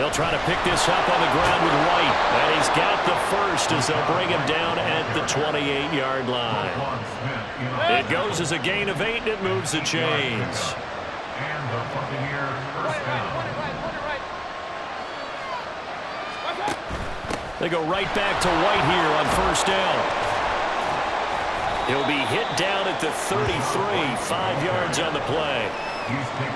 They'll try to pick this up on the ground with White. And he's got the first as they'll bring him down at the 28-yard line. It goes as a gain of 8, and it moves the chains. And the Buccaneer first down. They go right back to White here on first down. He'll be hit down at the 33, 5 yards on the play.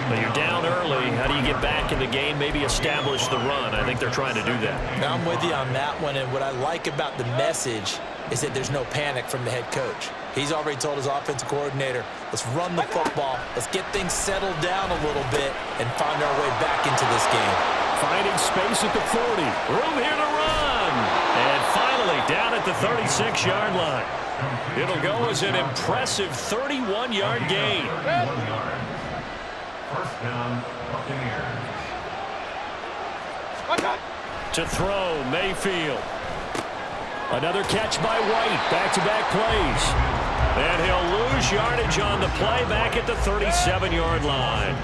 But you're down early. How do you get back in the game, maybe establish the run? I think they're trying to do that. I'm with you on that one, and what I like about the message is that there's no panic from the head coach. He's already told his offensive coordinator, let's run the football, let's get things settled down a little bit and find our way back into this game. Finding space at the 40. Room here to run. And finally down at the 36-yard line. It'll go as an impressive 31-yard gain. First down, Buccaneers. To throw, Mayfield. Another catch by White. Back-to-back plays. And he'll lose yardage on the play back at the 37-yard line.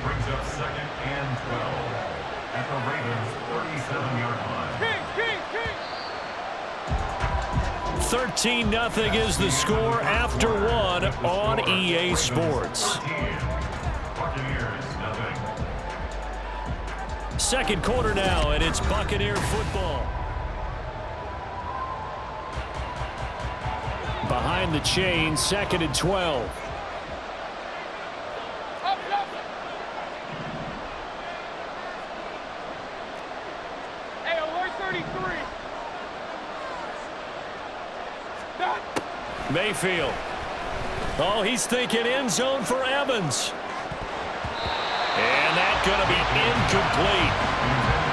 Brings up 2nd and 12 at the Ravens' 37-yard line. 13-0 is the score after one on EA Sports. Second quarter now, and it's Buccaneer football. Behind the chain, 2nd and 12. Hey, alert 33. Mayfield. Oh, he's thinking end zone for Evans. And that's going to be incomplete.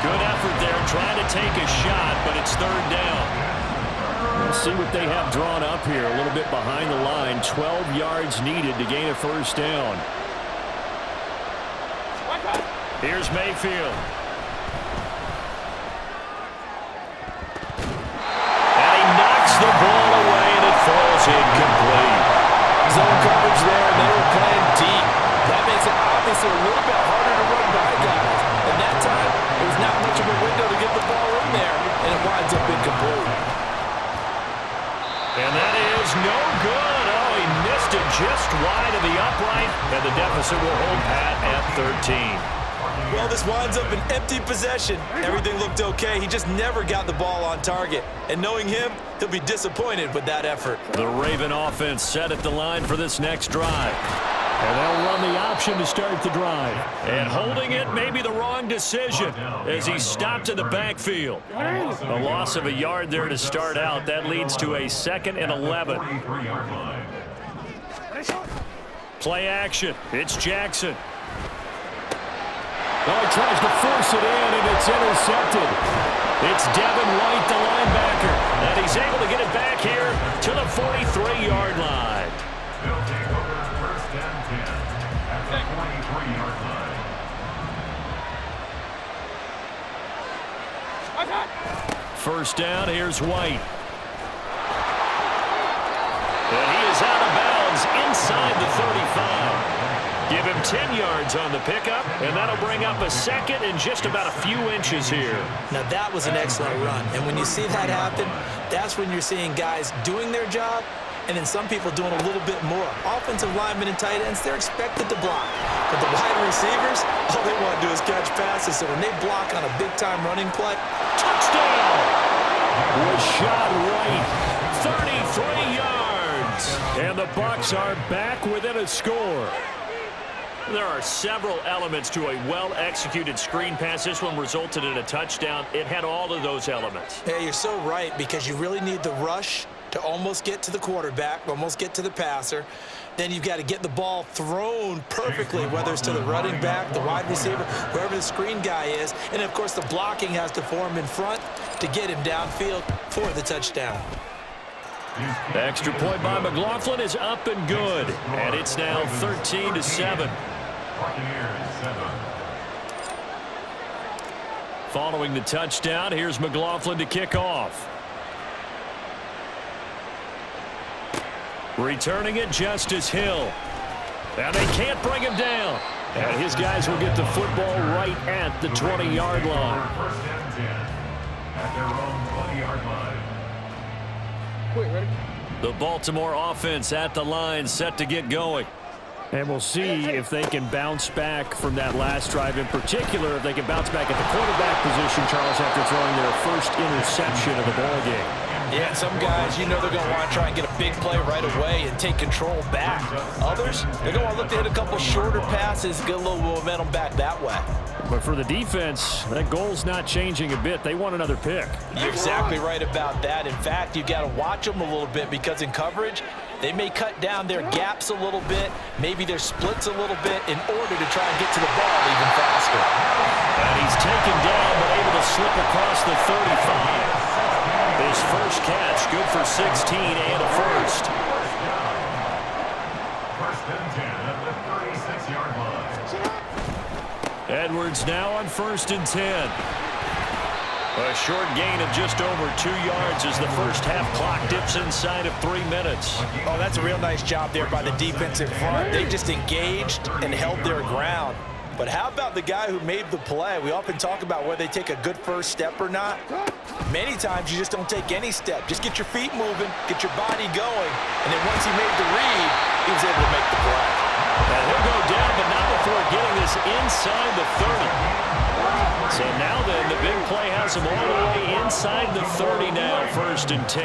Good effort there trying to take a shot, but it's 3rd down. We'll see what they have drawn up here. A little bit behind the line. 12 yards needed to gain a first down. Here's Mayfield. And he knocks the ball away, and it falls incomplete. Zone coverage there, and they were playing deep. That makes it obviously a little bit harder to run by guys. And that time, there was not much of a window to get the ball in there, and it winds up incomplete. And that is no good. Oh, he missed it just wide of the upright, and the deficit will hold pat at 13. Well, this winds up an empty possession. Everything looked okay. He just never got the ball on target. And knowing him, he'll be disappointed with that effort. The Raven offense set at the line for this next drive. And they'll run the option to start the drive. And holding it may be the wrong decision as he stopped in the backfield. A loss of a yard there to start out. That leads to a 2nd and 11. Play action. It's Jackson. Oh, he tries to force it in, and it's intercepted. It's Devin White, the linebacker. And he's able to get it back here to the 43-yard line. They'll take over 1st and 10 at the 43-yard line. First down, here's White. And he is out of bounds inside the 35. Give him 10 yards on the pickup, and that'll bring up a 2nd and just about a few inches here. Now, that was an excellent run. And when you see that happen, that's when you're seeing guys doing their job and then some people doing a little bit more. Offensive linemen and tight ends, they're expected to block. But the wide receivers, all they want to do is catch passes. So when they block on a big-time running play, touchdown! Was shot right, 33 yards. And the Bucs are back within a score. There are several elements to a well-executed screen pass. This one resulted in a touchdown. It had all of those elements. Yeah, you're so right, because you really need the rush to almost get to the quarterback, almost get to the passer. Then you've got to get the ball thrown perfectly, whether it's to the running back, the wide receiver, whoever the screen guy is. And, of course, the blocking has to form in front to get him downfield for the touchdown. The extra point by McLaughlin is up and good. And it's now 13-7. Following the touchdown, here's McLaughlin to kick off. Returning it, Justice Hill. And they can't bring him down. And his guys will get the football right at the 20-yard line. First and 10 at their own 20-yard line. Quick, ready? The Baltimore offense at the line, set to get going. And we'll see if they can bounce back from that last drive, in particular if they can bounce back at the quarterback position, Charles, after throwing their first interception of the ball game. Yeah, some guys, you know they're going to want to try and get a big play right away and take control back. Others, they're going to want to look to hit a couple shorter passes, get a little momentum back that way. But for the defense, that goal's not changing a bit. They want another pick. You're exactly right about that. In fact, you've got to watch them a little bit because in coverage, they may cut down their gaps a little bit, maybe their splits a little bit in order to try and get to the ball even faster. And he's taken down but able to slip across the 35. His first catch, good for 16 and a first. First and 10 at the 36-yard line. Edwards now on first and 10. A short gain of just over 2 yards as the first half clock dips inside of 3 minutes. Oh, that's a real nice job there by the defense in front. They just engaged and held their ground. But how about the guy who made the play? We often talk about whether they take a good first step or not. Many times you just don't take any step. Just get your feet moving, get your body going, and then once he made the read, he was able to make the play. And he'll go down, but not before getting this inside the 30. So now then, the big play has him all the way inside the 30 now, first and 10.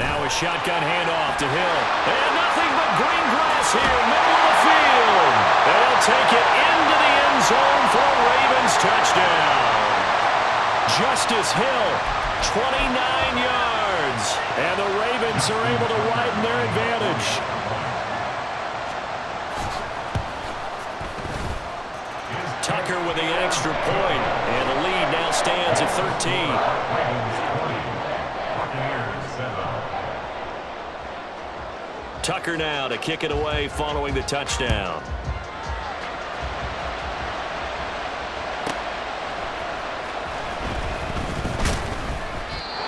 Now a shotgun handoff to Hill. And nothing but green grass here, middle of the field. They'll take it into the end zone for a Ravens touchdown. Justice Hill, 29 yards. And the Ravens are able to widen their advantage. Tucker with the extra point, and the lead now stands at 13. Tucker now to kick it away following the touchdown.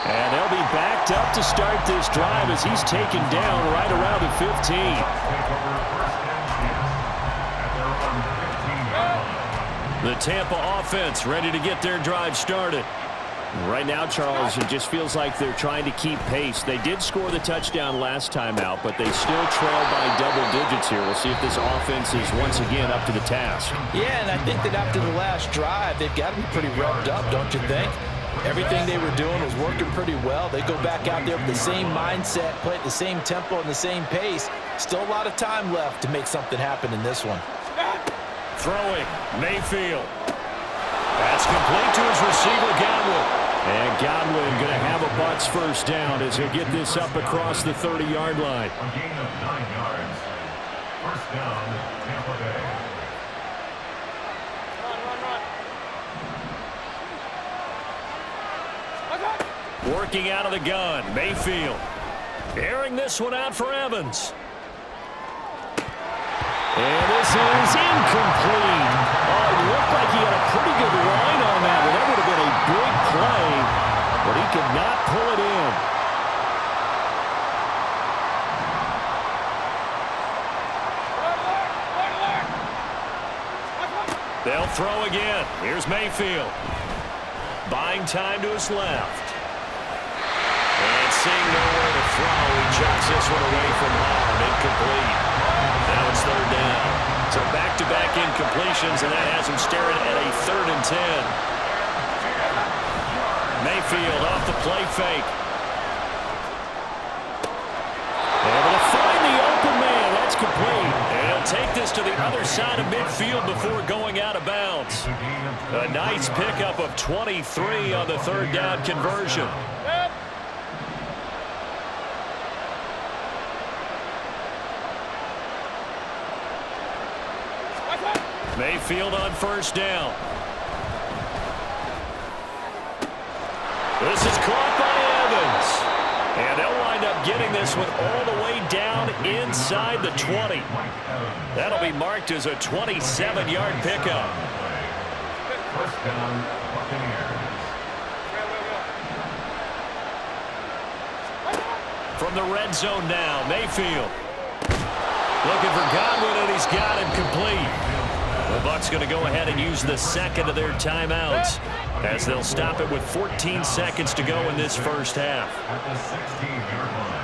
And they'll be backed up to start this drive as he's taken down right around the 15. The Tampa offense ready to get their drive started. Right now, Charles, it just feels like they're trying to keep pace. They did score the touchdown last time out, but they still trail by double digits here. We'll see if this offense is once again up to the task. Yeah, and I think that after the last drive, they've got to be pretty revved up, don't you think? Everything they were doing was working pretty well. They go back out there with the same mindset, play at the same tempo and the same pace. Still a lot of time left to make something happen in this one. Throwing, Mayfield. That's complete to his receiver, Godwin. And Godwin going to have a Bucs first down as he'll get this up across the 30-yard line. A gain of 9 yards. First down, Tampa Bay. Run. Working out of the gun, Mayfield. Airing this one out for Evans. And this is incomplete. Oh, it looked like he had a pretty good line on that. Well, that would have been a big play, but he could not pull it in. They'll throw again. Here's Mayfield. Buying time to his left. And seeing nowhere to throw, he chucks this one away from home. Incomplete. Now it's third down. So back-to-back incompletions, and that has him staring at a 3rd and 10. Mayfield off the play fake. Able to find the open man. That's complete. And he'll take this to the other side of midfield before going out of bounds. A nice pickup of 23 on the 3rd down conversion. Mayfield on first down. This is caught by Evans. And they'll wind up getting this one all the way down inside the 20. That'll be marked as a 27-yard pickup. First down, Buccaneers. From the red zone now, Mayfield. Looking for Godwin, and he's got him complete. The Bucs going to go ahead and use the second of their timeouts as they'll stop it with 14 seconds to go in this first half. At the 16-yard line.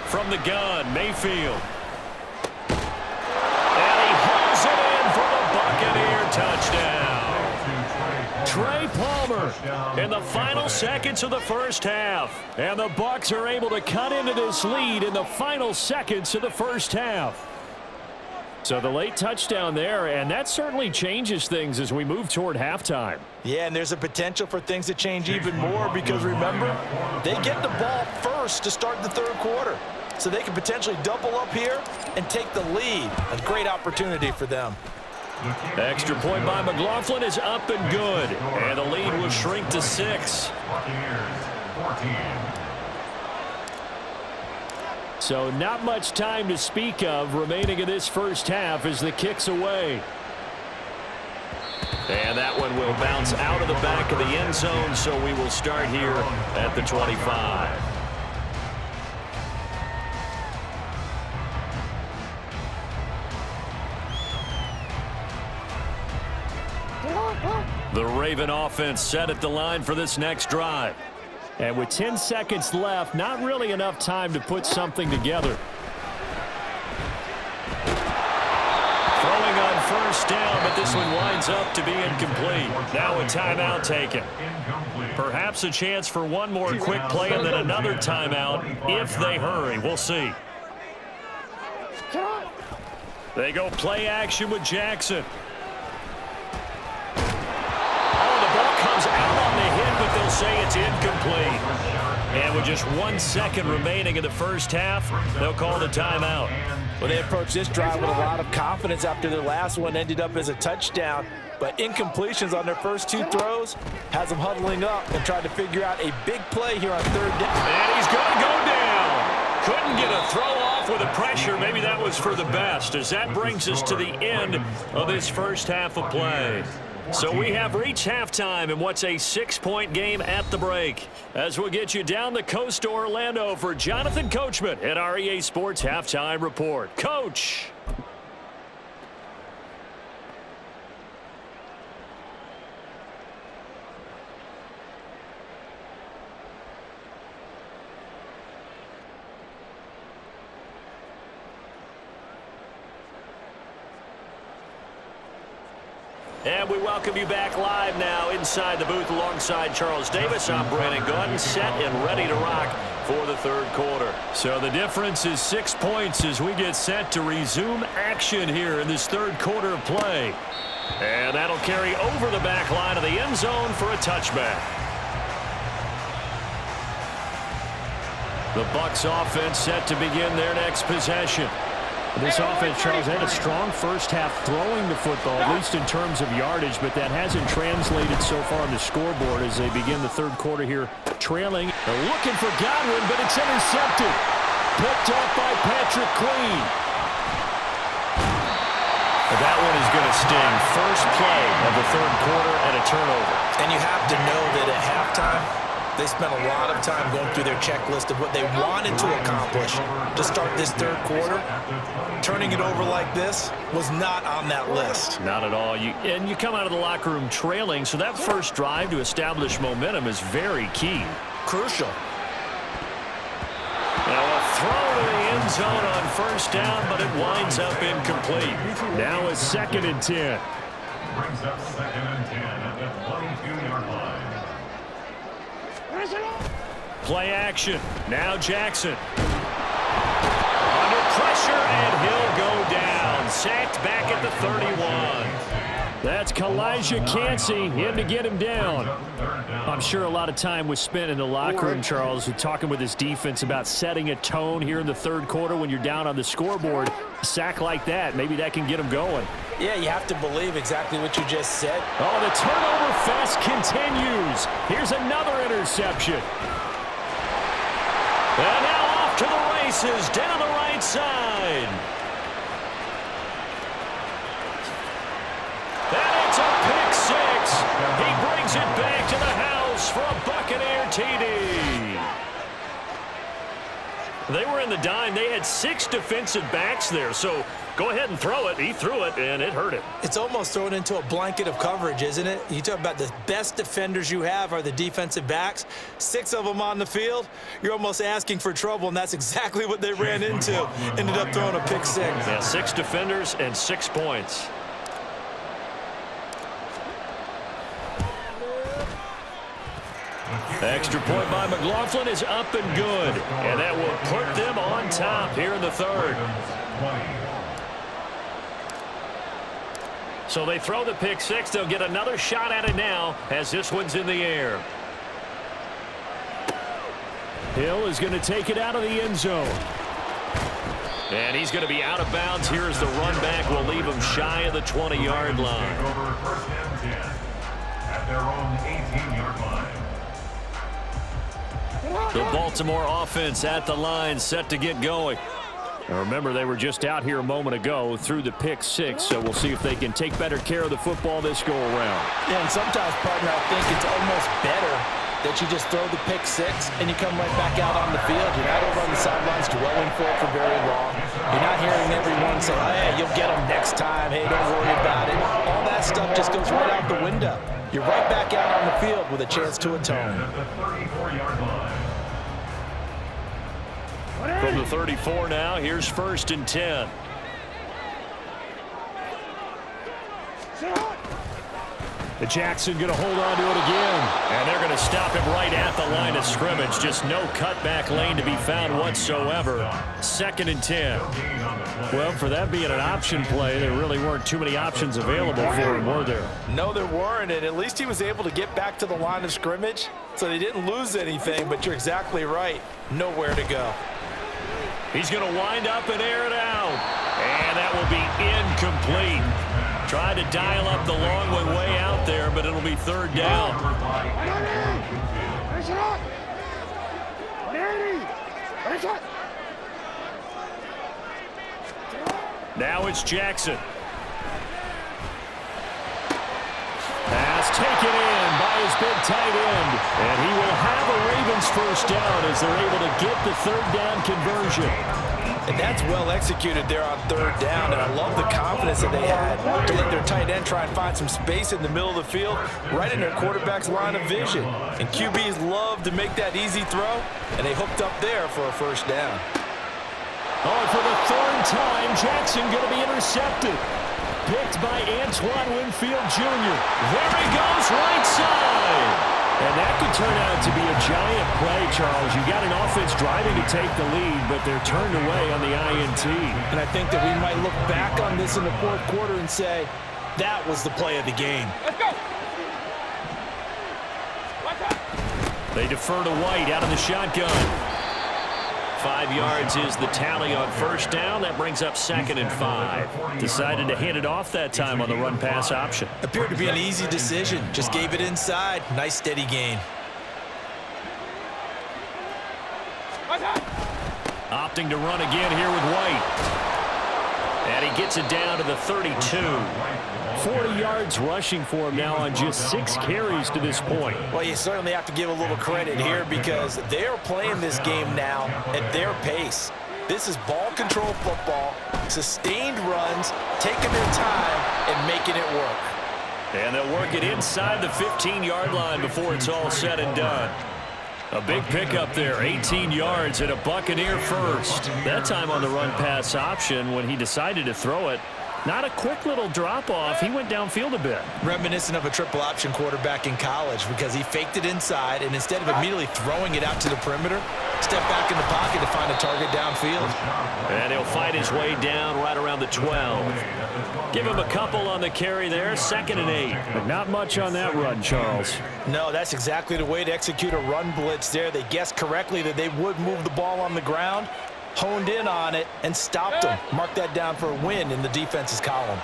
From the gun, Mayfield. And he hooks it in for the Buccaneer touchdown. Trey Palmer in the final seconds of the first half. And the Bucs are able to cut into this lead in the final seconds of the first half. So the late touchdown there, and that certainly changes things as we move toward halftime. Yeah, and there's a potential for things to change even more because, remember, they get the ball first to start the third quarter. So they can potentially double up here and take the lead. A great opportunity for them. Extra point by McLaughlin is up and good. And the lead will shrink to 6. Buccaneers 14. So not much time to speak of remaining in this first half as the kick's away. And that one will bounce out of the back of the end zone, so we will start here at the 25. The Raven offense set at the line for this next drive. And with 10 seconds left, not really enough time to put something together. Throwing on first down, but this one winds up to be incomplete. Now a timeout taken. Perhaps a chance for one more quick play and then another timeout if they hurry. We'll see. They go play action with Jackson. Comes out on the hit, but they'll say it's incomplete. And with just 1 second remaining in the first half, they'll call the timeout. Well, they approached this drive with a lot of confidence after their last one ended up as a touchdown. But incompletions on their first 2 throws has them huddling up and trying to figure out a big play here on third down. And he's going to go down. Couldn't get a throw off with the pressure. Maybe that was for the best, as that brings us to the end of this first half of play. So we have reached halftime in what's a 6-point game at the break. As we'll get you down the coast to Orlando for Jonathan Coachman at our EA Sports Halftime Report. Coach. And we welcome you back live now inside the booth alongside Charles Davis. I'm Brandon Gaudin, set and ready to rock for the third quarter. So the difference is 6 points as we get set to resume action here in this third quarter of play. And that'll carry over the back line of the end zone for a touchback. The Bucs offense set to begin their next possession. This offense, Charles, had a strong first half throwing the football, at least in terms of yardage, but that hasn't translated so far on the scoreboard as they begin the third quarter here trailing. They're looking for Godwin, but it's intercepted. Picked off by Patrick Queen. That one is going to sting. First play of the third quarter and a turnover. And you have to know that at halftime, they spent a lot of time going through their checklist of what they wanted to accomplish to start this third quarter. Turning it over like this was not on that list. Not at all. And you come out of the locker room trailing, so that first drive to establish momentum is very key. Crucial. Now a throw to the end zone on first down, but it winds up incomplete. Now a 2nd and 10. Brings up 2nd and 10 at the 22-yard line. Play action. Now Jackson. Under pressure, and he'll go down. Sacked back at the 31. That's Kalijah Cansey in to get him down. I'm sure a lot of time was spent in the locker room, Charles, talking with his defense about setting a tone here in the third quarter when you're down on the scoreboard. A sack like that, maybe that can get him going. Yeah, you have to believe exactly what you just said. Oh, the turnover fest continues. Here's another interception. And now off to the races down the right side. And it's a pick six. He brings it back to the house for a Buccaneer TD. They were in the dime. They had 6 defensive backs there, so go ahead and throw it. He threw it, and it hurt it. It's almost thrown into a blanket of coverage, isn't it? You talk about the best defenders you have are the defensive backs. 6 of them on the field. You're almost asking for trouble, and that's exactly what they ran into. Ended up throwing a pick six. Yeah, 6 defenders and 6 points. Extra point by McLaughlin is up and good. And that will put them on top here in the third. So they throw the pick six. They'll get another shot at it now as this one's in the air. Hill is going to take it out of the end zone. And he's going to be out of bounds here as the run back will leave him shy of the 20-yard line. First and 10 at their own 18-yard line. The Baltimore offense at the line, set to get going. Now remember, they were just out here a moment ago through the pick six, so we'll see if they can take better care of the football this go-around. Yeah, and sometimes, partner, I think it's almost better that you just throw the pick six and you come right back out on the field. You're not over on the sidelines dwelling for it for very long. You're not hearing everyone say, hey, you'll get them next time. Hey, don't worry about it. All that stuff just goes right out the window. You're right back out on the field with a chance to atone. At the 34-yard line. From the 34 now, here's 1st and 10. The Jackson going to hold on to it again. And they're going to stop him right at the line of scrimmage. Just no cutback lane to be found whatsoever. 2nd and 10. Well, for that being an option play, there really weren't too many options available for him, were there? No, there weren't, and at least he was able to get back to the line of scrimmage, so they didn't lose anything, but you're exactly right. Nowhere to go. He's going to wind up and air it out. And that will be incomplete. Tried to dial up the long one way out there, but it'll be 3rd down. Now it's Jackson. Pass taken in by his big tight end. And he will have a Ravens first down as they're able to get the 3rd down conversion. And that's well executed there on 3rd down, and I love the confidence that they had to let their tight end try and find some space in the middle of the field, right in their quarterback's line of vision. And QBs love to make that easy throw, and they hooked up there for a first down. Oh, and for the 3rd time, Jackson going to be intercepted. Picked by Antoine Winfield Jr. There he goes, right side. And that could turn out to be a giant play, Charles. You got an offense driving to take the lead, but they're turned away on the INT. And I think that we might look back on this in the 4th quarter and say, that was the play of the game. Let's go. They defer to White out of the shotgun. 5 yards is the tally on 1st down. That brings up 2nd and 5. Decided to hand it off that time on the run-pass option. Appeared to be an easy decision. Just gave it inside. Nice, steady gain. Opting to run again here with White. And he gets it down to the 32. 40 yards rushing for him now on just 6 carries to this point. Well, you certainly have to give a little credit here because they're playing this game now at their pace. This is ball control football, sustained runs, taking their time and making it work. And they'll work it inside the 15-yard line before it's all said and done. A big pickup there, 18 yards and a Buccaneer first. That time on the run-pass option when he decided to throw it. Not a quick little drop-off. He went downfield a bit. Reminiscent of a triple option quarterback in college because he faked it inside, and instead of immediately throwing it out to the perimeter, step back in the pocket to find a target downfield. And he'll fight his way down right around the 12. Give him a couple on the carry there, 2nd and 8. But not much on that run, Charles. No, that's exactly the way to execute a run blitz there. They guessed correctly that they would move the ball on the ground, honed in on it, and stopped them. Mark that down for a win in the defense's column.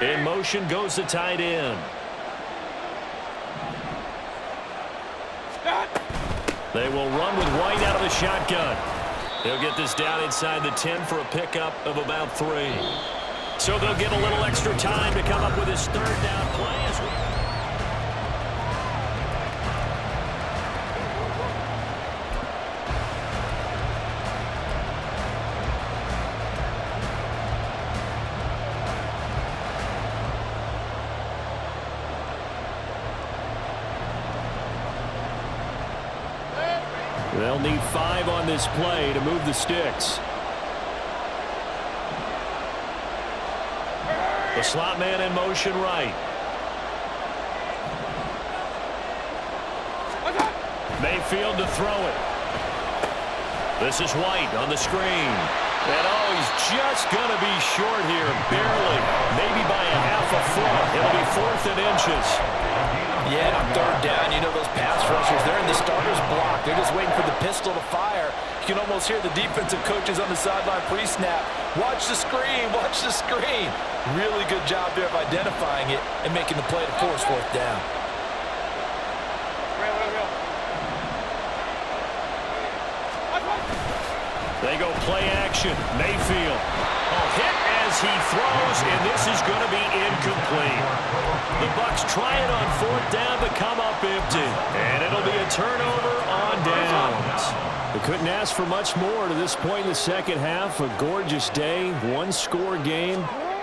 In motion goes the tight end. They will run with White out of the shotgun. They'll get this down inside the 10 for a pickup of about 3. So they'll get a little extra time to come up with his 3rd down play. They'll need 5 on this play to move the sticks. The slot man in motion right. Mayfield to throw it. This is White on the screen. And he's just going to be short here, barely, maybe by a half a foot. It'll be 4th and inches. Yeah, on 3rd down, you know those pass rushers, they're in the starter's block. They're just waiting for the pistol to fire. You can almost hear the defensive coaches on the sideline pre-snap. Watch the screen, watch the screen. Really good job there of identifying it and making the play to force 4th down. They go play action. Mayfield. Hit as he throws, and this is going to be incomplete. The Bucs try it on 4th down, but come up empty. And it'll be a turnover on downs. They couldn't ask for much more to this point in the 2nd half. A gorgeous day, 1-score game.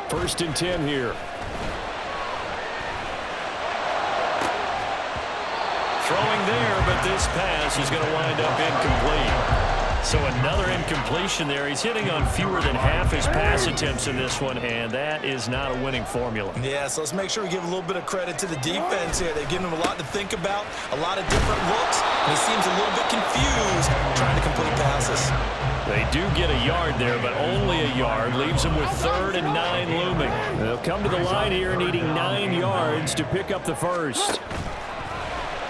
1st and 10 here. Throwing there, but this pass is going to wind up incomplete. So another incompletion there. He's hitting on fewer than half his pass attempts in this one, and that is not a winning formula. Yeah, so let's make sure we give a little bit of credit to the defense here. They've given him a lot to think about, a lot of different looks, and he seems a little bit confused trying to complete passes. They do get a yard there, but only a yard. Leaves them with 3rd and 9 looming. They'll come to the line here needing 9 yards to pick up the 1st.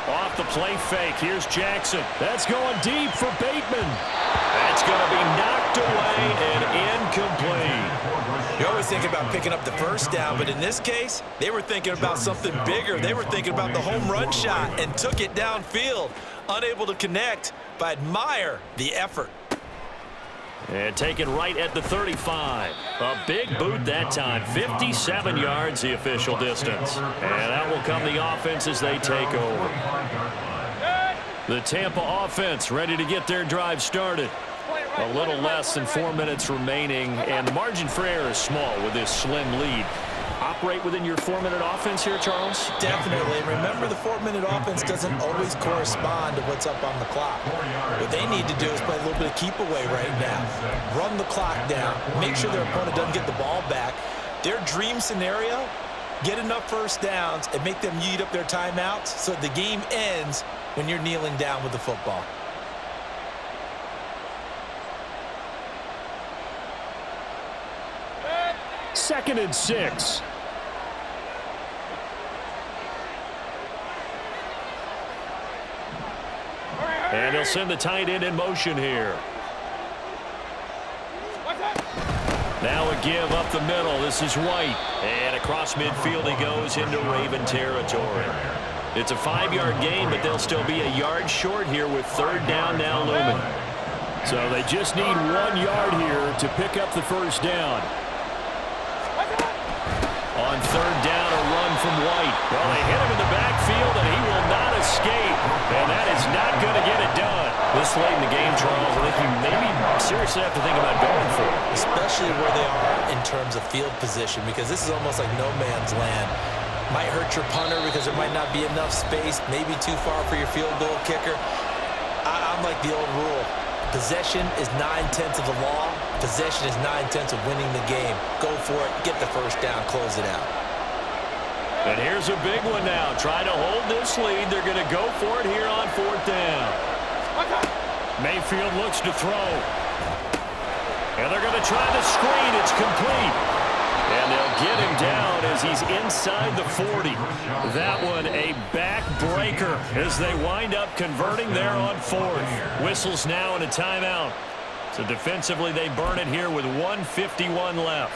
Off the play fake. Here's Jackson. That's going deep for Bateman. That's going to be knocked away and incomplete. You always think about picking up the 1st down, but in this case, they were thinking about something bigger. They were thinking about the home run shot and took it downfield. Unable to connect, but I admire the effort. And taken right at the 35. A big boot that time. 57 yards the official distance. And out will come the offense as they take over. The Tampa offense ready to get their drive started. A little less than 4 minutes remaining, and the margin for error is small with this slim lead. Operate within your 4-minute offense here, Charles? Definitely. Remember, the 4-minute offense doesn't always correspond to what's up on the clock. What they need to do is play a little bit of keep away right now. Run the clock down. Make sure their opponent doesn't get the ball back. Their dream scenario, get enough 1st downs and make them eat up their timeouts so the game ends when you're kneeling down with the football. Second and 6. And he'll send the tight end in motion here. Now a give up the middle. This is White. And across midfield he goes into Raven territory. It's a 5-yard gain, but they'll still be a yard short here with 3rd down now looming. So they just need 1 yard here to pick up the 1st down. On 3rd down, a run from White. Well, they hit him in the backfield, and he will not escape. And that is not going to get it done. This late in the game, Charles, I think you maybe seriously have to think about going for it. Especially where they are in terms of field position, because this is almost like no man's land. Might hurt your punter because there might not be enough space, maybe too far for your field goal kicker. I'm like the old rule. Possession is 9/10 of the law. Possession is 9/10 of winning the game. Go for it. Get the 1st down. Close it out. And here's a big one now. Trying to hold this lead. They're going to go for it here on 4th down. Mayfield looks to throw. And they're going to try the screen. It's complete. And they'll get him down as he's inside the 40. That one a backbreaker as they wind up converting there on 4th. Whistles now and a timeout. So defensively they burn it here with 1:51 left.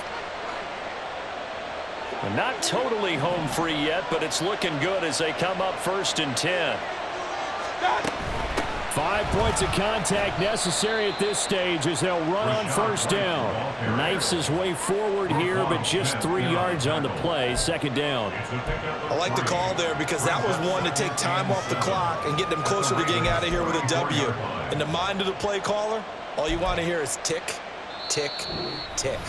And not totally home free yet, but it's looking good as they come up 1st and 10. 5 points of contact necessary at this stage as they'll run on 1st down. Knifes his way forward here, but just 3 yards on the play. 2nd down. I like the call there because that was one to take time off the clock and get them closer to getting out of here with a W. In the mind of the play caller, all you want to hear is tick, tick, tick.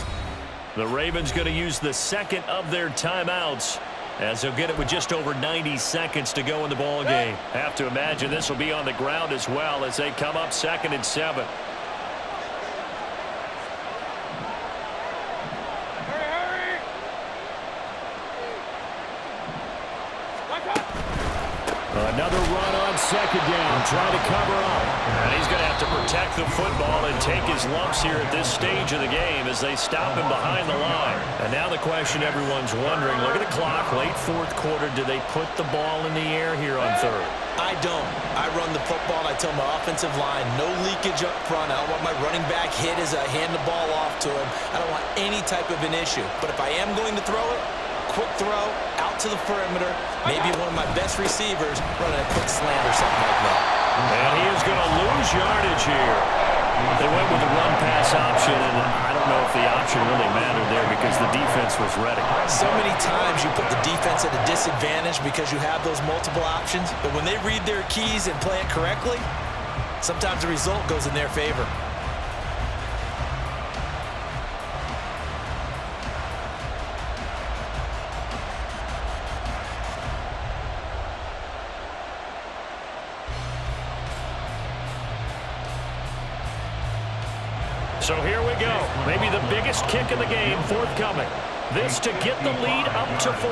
The Ravens going to use the 2nd of their timeouts as they'll get it with just over 90 seconds to go in the ball game. Have to imagine this will be on the ground as well as they come up 2nd and 7. Another run on 2nd down, trying to cover up. And he's going to have to protect the football and take his lumps here at this stage of the game as they stop him behind the line. And now the question everyone's wondering, look at the clock, late 4th quarter, do they put the ball in the air here on 3rd? I don't. I run the football and I tell my offensive line, no leakage up front. I don't want my running back hit as I hand the ball off to him. I don't want any type of an issue. But if I am going to throw it, quick throw, out to the perimeter, maybe one of my best receivers running a quick slant or something like that. And he is going to lose yardage here. They went with the run-pass option, and I don't know if the option really mattered there because the defense was ready. So many times you put the defense at a disadvantage because you have those multiple options, but when they read their keys and play it correctly, sometimes the result goes in their favor. So here we go. Maybe the biggest kick of the game forthcoming. This to get the lead up to 4.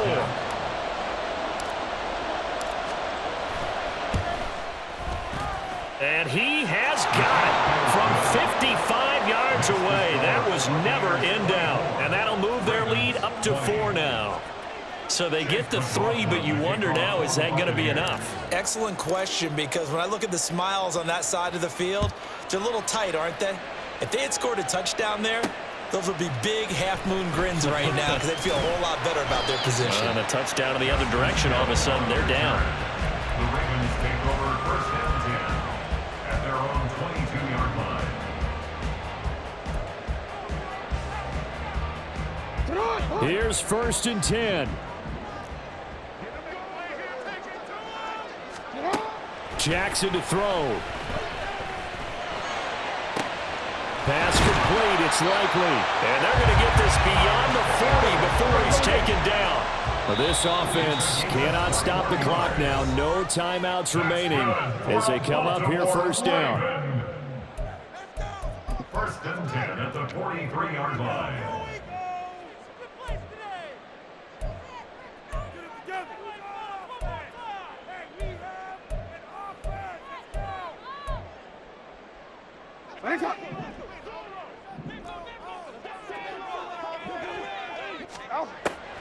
And he has got it from 55 yards away. That was never in doubt. And that'll move their lead up to 4 now. So they get the 3, but you wonder now, is that going to be enough? Excellent question, because when I look at the smiles on that side of the field, they're a little tight, aren't they? If they had scored a touchdown there, those would be big half-moon grins right now because they'd feel a whole lot better about their position. And a touchdown in the other direction, all of a sudden they're down. The Ravens take over 1st and 10 at their own 22-yard line. Here's 1st and 10. Jackson to throw. Pass complete, it's likely. And they're going to get this beyond the 40 before he's taken down. Well, this offense cannot stop the clock now. No timeouts remaining as they come up here 1st down. 1st and 10 at the 43-yard line.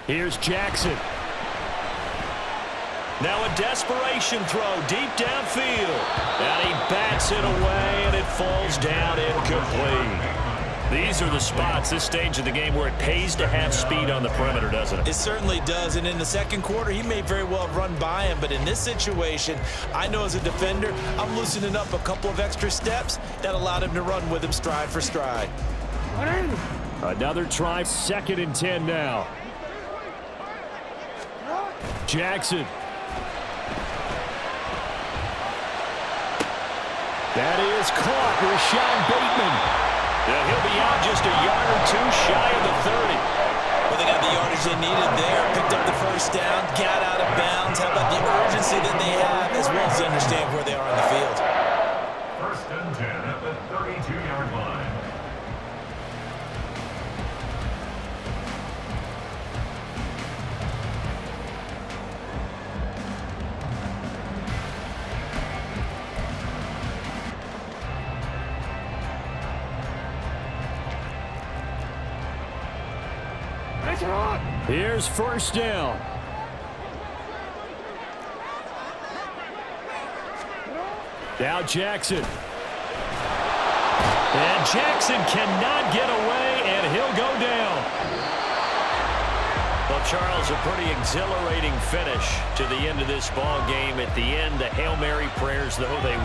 Here's Jackson. Now a desperation throw deep downfield. And he bats it away, and it falls down incomplete. These are the spots, this stage of the game, where it pays to have speed on the perimeter, doesn't it? It certainly does, and in the 2nd quarter, he may very well run by him, but in this situation, I know as a defender, I'm loosening up a couple of extra steps that allowed him to run with him stride for stride. Another try, 2nd and 10 now. Jackson. That is caught. Rashawn Bateman. Yeah, he'll be out just a yard or 2 shy of the 30. Well, they got the yardage they needed there. Picked up the 1st down, got out of bounds. How about the urgency that they have, as well as understand where they are on the field? 1st and 10 at the 32-yard line. Here's first down. Now Jackson. And Jackson cannot get away, and he'll go down. Well, Charles, a pretty exhilarating finish to the end of this ball game. At the end, the Hail Mary prayers, though, they